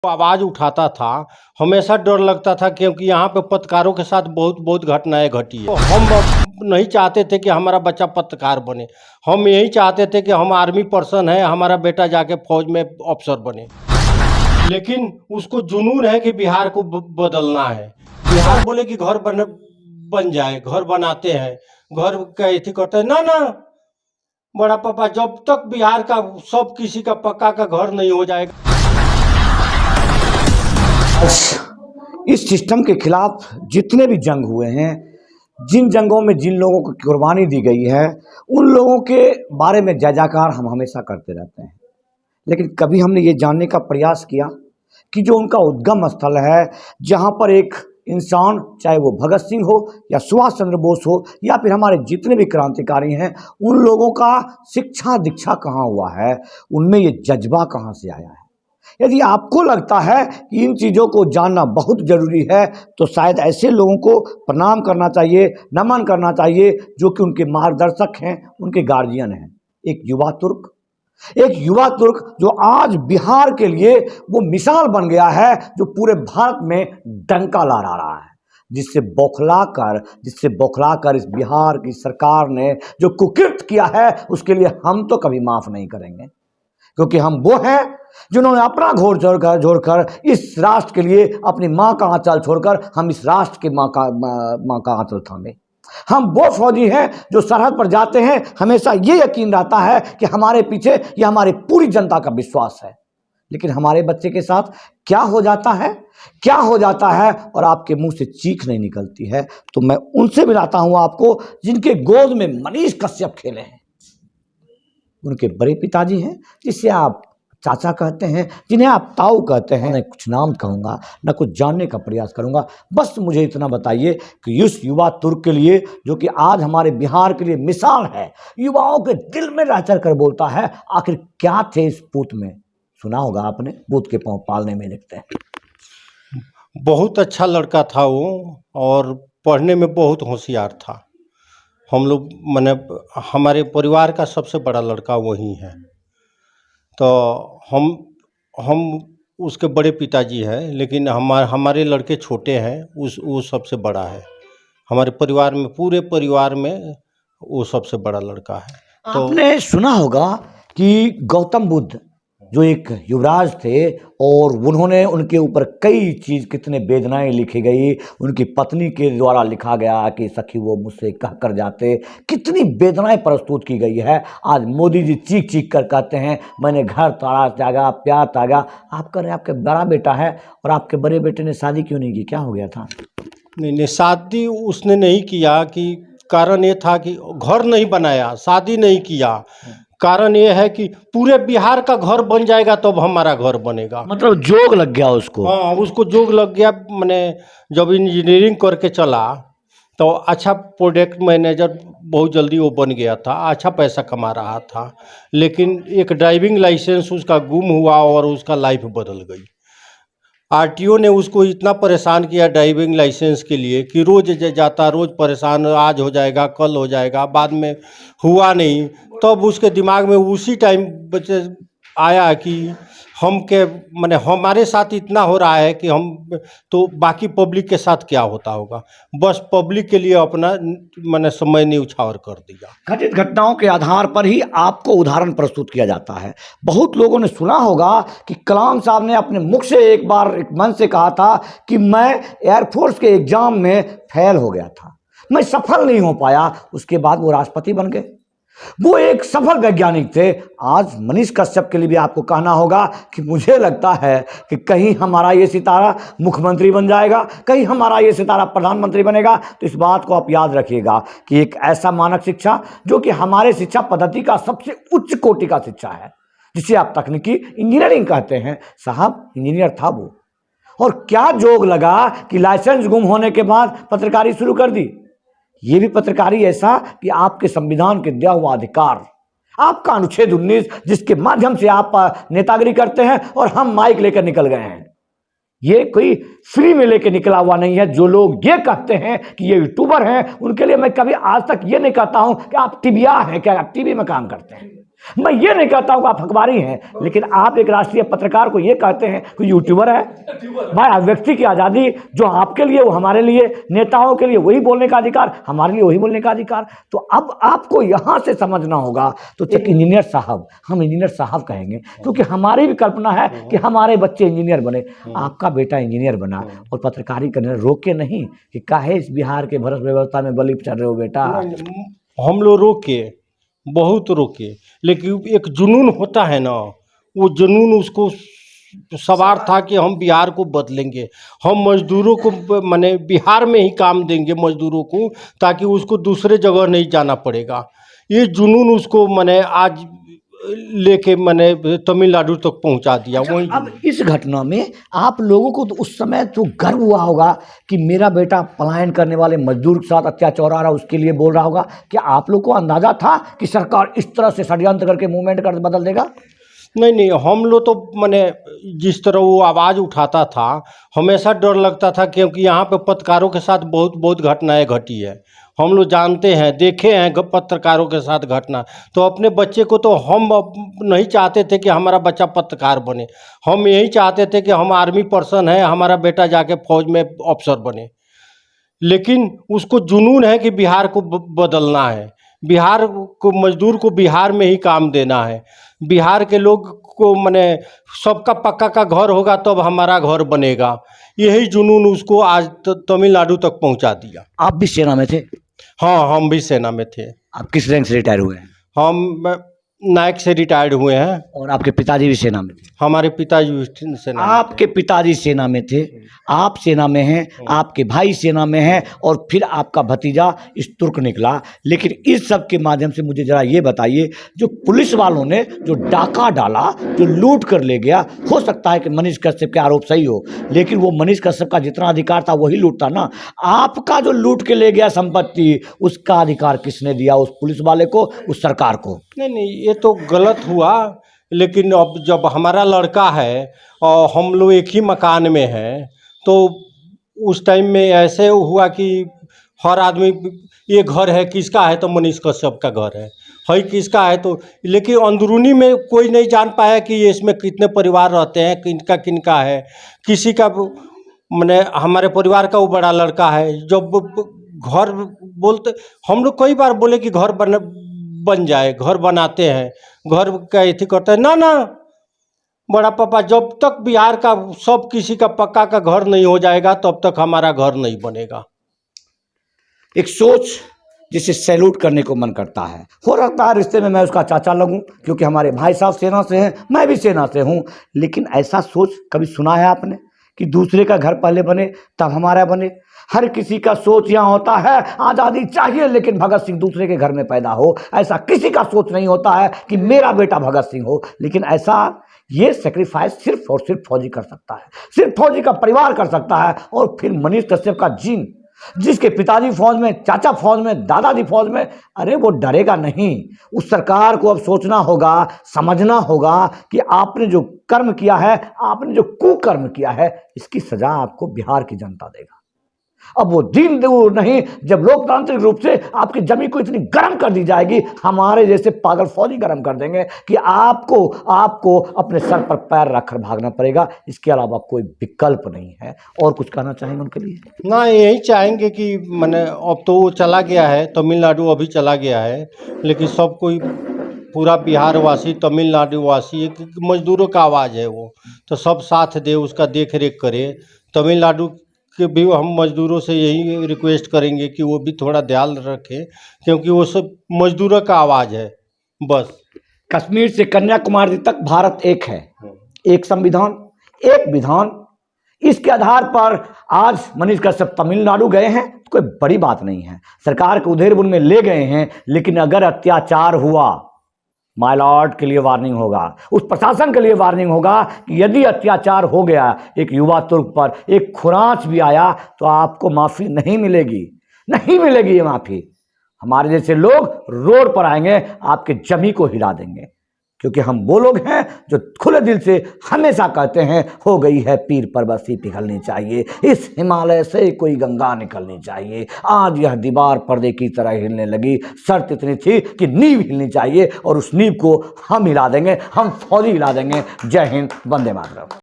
आवाज़ उठाता था, हमेशा डर लगता था क्योंकि यहाँ पे पत्रकारों के साथ बहुत बहुत घटनाएं घटी है। तो हम अब नहीं चाहते थे कि हमारा बच्चा पत्रकार बने, हम यही चाहते थे कि हम आर्मी पर्सन है, हमारा बेटा जाके फौज में अफसर बने। लेकिन उसको जुनून है कि बिहार को बदलना है। बिहार बोले कि घर बन जाए, घर बनाते हैं, घर का एथी करते हैं। ना ना बड़ा पापा, जब तक बिहार का सब किसी का पक्का का घर नहीं हो जाएगा। इस सिस्टम के खिलाफ जितने भी जंग हुए हैं, जिन जंगों में जिन लोगों को कुर्बानी दी गई है, उन लोगों के बारे में जय जयकार हम हमेशा करते रहते हैं। लेकिन कभी हमने ये जानने का प्रयास किया कि जो उनका उद्गम स्थल है, जहाँ पर एक इंसान, चाहे वो भगत सिंह हो या सुभाष चंद्र बोस हो या फिर हमारे जितने भी क्रांतिकारी हैं, उन लोगों का शिक्षा दीक्षा कहाँ हुआ है, उनमें ये जज्बा कहाँ से आया है। यदि आपको लगता है कि इन चीज़ों को जानना बहुत ज़रूरी है, तो शायद ऐसे लोगों को प्रणाम करना चाहिए, नमन करना चाहिए, जो कि उनके मार्गदर्शक हैं, उनके गार्जियन हैं। एक युवा तुर्क जो आज बिहार के लिए वो मिसाल बन गया है, जो पूरे भारत में डंका लहरा रहा है, जिससे बौखलाकर इस बिहार की सरकार ने जो कुकृत्य किया है, उसके लिए हम तो कभी माफ़ नहीं करेंगे। क्योंकि हम वो हैं जिन्होंने अपना घोर जोड़कर इस राष्ट्र के लिए अपनी माँ का आंचल छोड़कर हम इस राष्ट्र के माँ का आंचल थामे। हम वो फौजी हैं जो सरहद पर जाते हैं, हमेशा ये यकीन रहता है कि हमारे पीछे ये हमारी पूरी जनता का विश्वास है। लेकिन हमारे बच्चे के साथ क्या हो जाता है और आपके मुंह से चीख नहीं निकलती है। तो मैं उनसे मिलाता हूँ आपको जिनके गोद में मनीष कश्यप खेले हैं। उनके बड़े पिताजी हैं, जिसे आप चाचा कहते हैं, जिन्हें आप ताऊ कहते हैं। मैं कुछ नाम कहूँगा, न कुछ जानने का प्रयास करूँगा। बस मुझे इतना बताइए कि उस युवा तुर्क के लिए, जो कि आज हमारे बिहार के लिए मिसाल है, युवाओं के दिल में रह कर बोलता है, आखिर क्या थे इस पूत में। सुना होगा आपने, पूत के पाँव पालने में लिखते हैं। बहुत अच्छा लड़का था वो, और पढ़ने में बहुत होशियार था। हम लोग माने हमारे परिवार का सबसे बड़ा लड़का वही है। तो हम उसके बड़े पिताजी हैं, लेकिन हमारे लड़के छोटे हैं। वो सबसे बड़ा है हमारे परिवार में, पूरे परिवार में वो सबसे बड़ा लड़का है। तो आपने सुना होगा कि गौतम बुद्ध जो एक युवराज थे, और उन्होंने उनके ऊपर कई चीज़, कितने वेदनाएं लिखी गई, उनकी पत्नी के द्वारा लिखा गया कि सखी वो मुझसे कह कर जाते, कितनी वेदनाएं प्रस्तुत की गई है। आज मोदी जी चीख चीख कर कहते हैं मैंने घर त्यागा, प्यार त्यागा। आप कह रहे हैं आपके बड़ा बेटा है, और आपके बड़े बेटे ने शादी क्यों नहीं की, क्या हो गया था? नहीं, शादी उसने नहीं किया कि कारण ये था कि घर नहीं बनाया, शादी नहीं किया। कारण ये है कि पूरे बिहार का घर बन जाएगा तब हमारा घर बनेगा। मतलब जोग लग गया उसको। हाँ, उसको जोग लग गया। मैंने जब इंजीनियरिंग करके चला तो अच्छा प्रोजेक्ट मैनेजर बहुत जल्दी वो बन गया था, अच्छा पैसा कमा रहा था। लेकिन एक ड्राइविंग लाइसेंस उसका गुम हुआ और उसका लाइफ बदल गई। आरटीओ ने उसको इतना परेशान किया ड्राइविंग लाइसेंस के लिए कि रोज़ जाता, रोज़ परेशान, आज हो जाएगा, कल हो जाएगा, बाद में हुआ नहीं। तब उसके दिमाग में उसी टाइम बच्चे आया कि माने हमारे साथ इतना हो रहा है कि हम तो बाकी पब्लिक के साथ क्या होता होगा। बस पब्लिक के लिए अपना माने समय न्यौछावर कर दिया। घटित घटनाओं के आधार पर ही आपको उदाहरण प्रस्तुत किया जाता है। बहुत लोगों ने सुना होगा कि कलाम साहब ने अपने मुख से एक बार एक मंच से कहा था कि मैं एयरफोर्स के एग्जाम में फेल हो गया था, मैं सफल नहीं हो पाया। उसके बाद वो राष्ट्रपति बन गए, वो एक सफल वैज्ञानिक थे। आज मनीष कश्यप के लिए भी आपको कहना होगा कि मुझे लगता है कि कहीं हमारा ये सितारा मुख्यमंत्री बन जाएगा, कहीं हमारा ये सितारा प्रधानमंत्री बनेगा। तो इस बात को आप याद रखिएगा कि एक ऐसा मानक शिक्षा जो कि हमारे शिक्षा पद्धति का सबसे उच्च कोटि का शिक्षा है, जिसे आप तकनीकी इंजीनियरिंग कहते हैं। साहब इंजीनियर था वो, और क्या जोग लगा कि लाइसेंस गुम होने के बाद पत्रकारी शुरू कर दी। ये भी पत्रकारी ऐसा कि आपके संविधान के दिया हुआ अधिकार, आपका अनुच्छेद 19, जिसके माध्यम से आप नेतागिरी करते हैं, और हम माइक लेकर निकल गए हैं। ये कोई फ्री में लेकर निकला हुआ नहीं है। जो लोग ये कहते हैं कि ये यूट्यूबर हैं, उनके लिए मैं कभी आज तक ये नहीं कहता हूं कि आप टीवीआ हैं, क्या आप टीवी में काम करते हैं। मैं ये नहीं कहता हूँ कि आप अखबारी हैं, लेकिन आप एक राष्ट्रीय पत्रकार को ये कहते हैं कि यूट्यूबर है। भाई व्यक्ति की आज़ादी, जो आपके लिए वो हमारे लिए, नेताओं के लिए वही बोलने का अधिकार, हमारे लिए वही बोलने का अधिकार। तो अब आपको यहाँ से समझना होगा। तो एक इंजीनियर साहब, हम इंजीनियर साहब कहेंगे क्योंकि हमारी भी कल्पना है कि हमारे बच्चे इंजीनियर बने। आपका बेटा इंजीनियर बना और पत्रकारी करने रोके नहीं कि काहे इस बिहार के भ्रष्ट व्यवस्था में बलि चढ़ रहे हो बेटा। हम लोग रोके, बहुत रोके, लेकिन एक जुनून होता है ना, वो जुनून उसको सवार था कि हम बिहार को बदलेंगे, हम मजदूरों को माने बिहार में ही काम देंगे मजदूरों को, ताकि उसको दूसरे जगह नहीं जाना पड़ेगा। ये जुनून उसको माने आज लेके मैंने तमिलनाडु तक पहुंचा दिया। अच्छा, वही अब इस घटना में आप लोगों को तो उस समय तो गर्व हुआ होगा कि मेरा बेटा पलायन करने वाले मजदूर के साथ अत्याचार हो रहा है, उसके लिए बोल रहा होगा। क्या आप लोग को अंदाजा था कि सरकार इस तरह से षड्यंत्र करके मूवमेंट कर बदल देगा? नहीं नहीं, हम लोग तो मैंने जिस तरह वो आवाज़ उठाता था, हमेशा डर लगता था, क्योंकि यहाँ पे पत्रकारों के साथ बहुत बहुत घटनाएं घटी है। हम लोग जानते हैं, देखे हैं पत्रकारों के साथ घटना। तो अपने बच्चे को तो हम नहीं चाहते थे कि हमारा बच्चा पत्रकार बने, हम यही चाहते थे कि हम आर्मी पर्सन है, हमारा बेटा जाके फौज में अफसर बने। लेकिन उसको जुनून है कि बिहार को बदलना है, बिहार को, मजदूर को बिहार में ही काम देना है, बिहार के लोग को माने सबका पक्का का घर होगा तब हमारा घर बनेगा। यही जुनून उसको आज तमिलनाडु तक पहुंचा दिया। आप भी सेना में थे? हाँ, हम भी सेना में थे। आप किस रैंक से रिटायर हुए हैं? हम नायक से रिटायर्ड हुए हैं। और आपके पिताजी भी सेना में थे? हमारे पिताजी भी सेना में थे। आपके पिताजी सेना में थे, आप सेना में हैं, आपके भाई सेना में हैं, और फिर आपका भतीजा इस तुर्क निकला। लेकिन इस सब के माध्यम से मुझे जरा ये बताइए, जो पुलिस वालों ने जो डाका डाला, जो लूट कर ले गया, हो सकता है कि मनीष कश्यप के आरोप सही हो, लेकिन वो मनीष कश्यप का जितना अधिकार था वही लूटता ना। आपका जो लूट के ले गया संपत्ति, उसका अधिकार किसने दिया? उस पुलिस वाले को, उस सरकार को? नहीं, ये तो गलत हुआ। लेकिन अब जब हमारा लड़का है और हम लोग एक ही मकान में हैं, तो उस टाइम में ऐसे हुआ कि हर आदमी, ये घर है किसका है, तो मनीष कश्यप का घर है किसका है, तो लेकिन अंदरूनी में कोई नहीं जान पाया कि ये इसमें कितने परिवार रहते हैं, किनका किनका है। किसी का मैंने हमारे परिवार का वो बड़ा लड़का है, जब घर बोलते, हम लोग कई बार बोले कि घर बन जाए, घर बनाते हैं, घर का एथी करते हैं, ना बड़ा पापा, जब तक बिहार का सब किसी का पक्का का घर नहीं हो जाएगा तब तक हमारा घर नहीं बनेगा। एक सोच जिसे सैल्यूट करने को मन करता है। हो सकता है रिश्ते में मैं उसका चाचा लगूं, क्योंकि हमारे भाई साहब सेना से हैं, मैं भी सेना से हूं। लेकिन ऐसा सोच कभी सुना है आपने कि दूसरे का घर पहले बने तब हमारा बने? हर किसी का सोच यहाँ होता है आज़ादी चाहिए, लेकिन भगत सिंह दूसरे के घर में पैदा हो। ऐसा किसी का सोच नहीं होता है कि मेरा बेटा भगत सिंह हो। लेकिन ऐसा, ये सेक्रीफाइस सिर्फ और सिर्फ फौजी कर सकता है, सिर्फ फौजी का परिवार कर सकता है। और फिर मनीष कश्यप का जीन, जिसके पिताजी फौज में, चाचा फौज में, दादाजी फौज में, अरे वो डरेगा नहीं। उस सरकार को अब सोचना होगा, समझना होगा कि आपने जो कर्म किया है, आपने जो कुकर्म किया है, इसकी सजा आपको बिहार की जनता देगा। अब वो दिन दूर नहीं जब लोकतांत्रिक रूप से आपकी जमीन को इतनी गर्म कर दी जाएगी, हमारे जैसे पागल फौजी गर्म कर देंगे कि आपको अपने सर पर पैर रखकर भागना पड़ेगा। इसके अलावा कोई विकल्प नहीं है। और कुछ कहना चाहेंगे उनके लिए? ना, यही चाहेंगे कि मैंने, अब तो वो चला गया है तमिलनाडु, अभी चला गया है, लेकिन सब कोई, पूरा बिहार वासी, तमिलनाडु वासी, एक मजदूरों का आवाज़ है वो, तो सब साथ दे, उसका देख रेख करे। तमिलनाडु के भी हम मजदूरों से यही रिक्वेस्ट करेंगे कि वो भी थोड़ा ध्यान रखें, क्योंकि वो सब मजदूरों का आवाज़ है बस। कश्मीर से कन्याकुमारी तक भारत एक है, एक संविधान, एक विधान। इसके आधार पर आज मनीष कश्यप तमिलनाडु गए हैं, कोई बड़ी बात नहीं है। सरकार के उधेड़बुन में ले गए हैं, लेकिन अगर अत्याचार हुआ, माय लॉर्ड के लिए वार्निंग होगा, उस प्रशासन के लिए वार्निंग होगा कि यदि अत्याचार हो गया एक युवा तुर्क पर, एक खुरांच भी आया, तो आपको माफ़ी नहीं मिलेगी, नहीं मिलेगी ये माफ़ी। हमारे जैसे लोग रोड पर आएंगे, आपके जमी को हिला देंगे। क्योंकि हम वो लोग हैं जो खुले दिल से हमेशा कहते हैं हो गई है पीर पर्वती पिघलनी चाहिए, इस हिमालय से कोई गंगा निकलनी चाहिए। आज यह दीवार पर्दे की तरह हिलने लगी, शर्त इतनी थी कि नींव हिलनी चाहिए और उस नींव को हम हिला देंगे, हम फौजी हिला देंगे। जय हिंद, वंदे मातरम।